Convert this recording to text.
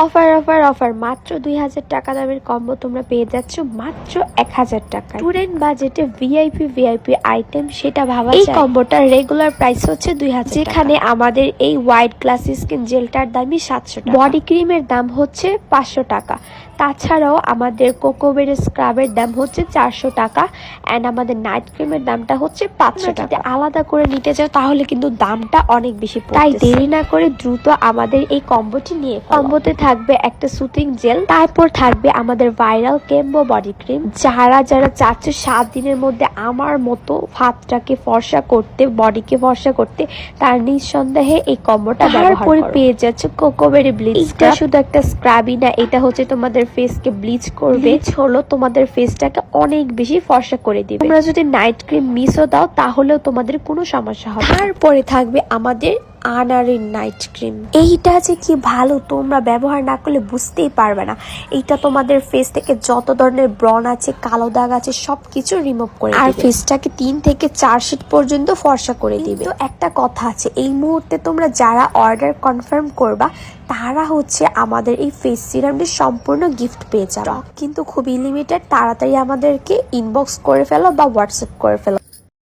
Offer offer offer, মাত্র 2000 টাকা দামের কম্বো তোমরা পেয়ে যাচ্ছ মাত্র 1000 টাকা। স্টুডেন্ট বাজেটে ভিআইপি আইটেম, সেটা ভাবা যায়। এই কম্বোটার রেগুলার প্রাইস হচ্ছে 2000, যেখানে আমাদের এই হোয়াইট গ্লাসি স্কিন জেলটার দামই 700 টাকা, বডি ক্রিমের দাম হচ্ছে 500 টাকা, তাছাড়াও আমাদের কোকোবেরি স্ক্রাবের দাম হচ্ছে 400 টাকা, অ্যান্ড আমাদের নাইট ক্রিমের দামটা হচ্ছে 500 টাকা। আলাদা করে নিতে চাও তাহলে কিন্তু দামটা অনেক বেশি পড়বে, তাই দেরি না করে দ্রুত আমাদের এই কম্বোটি নিয়ে। কম্বোতে থাকবে একটা সুতিং জেল, তারপর থাকবে আমাদের ভাইরাল কেম্বো বডি ক্রিম। যারা যারা চাচ্ছে 7 দিনের মধ্যে আমার মতো হাতটাকে ফর্সা করতে, বডিকে ফর্সা করতে, তার নিঃসন্দেহে এই কম্বোটা ব্যবহার করে পেয়ে যাচ্ছে কোকোবেরি ব্লিচ। এটা শুধু একটা স্ক্রাবই না, এটা হচ্ছে তোমাদের ফেসকে ব্লিচ করবে, হলো তোমাদের ফেসটাকে অনেক বেশি ফর্সা করে দিবে। তোমরা যদি নাইট ক্রিম মিসও দাও তাহলেও তোমাদের কোনো সমস্যা হবে। তারপরে থাকবে আমাদের আনারের নাইট ক্রিম। এইটা যে কি ভালো, তোমরা ব্যবহার না করলে বুঝতেই পারবে না। এইটা তোমাদের ফেস থেকে যত ধরনের ব্রণ আছে, কালো দাগ আছে, সবকিছু রিমুভ করে আর ফেসটাকে 3 থেকে 4 শীট পর্যন্ত ফর্সা করে দিবে। তো একটা কথা আছে, এই মুহূর্তে তোমরা যারা অর্ডার কনফার্ম করবা তারা হচ্ছে আমাদের এই ফেস সিরামটি সম্পূর্ণ গিফট পেয়ে যাবে, কিন্তু খুবই লিমিটেড। তাড়াতাড়ি আমাদেরকে ইনবক্স করে ফেলো বা হোয়াটসঅ্যাপ করে ফেলো।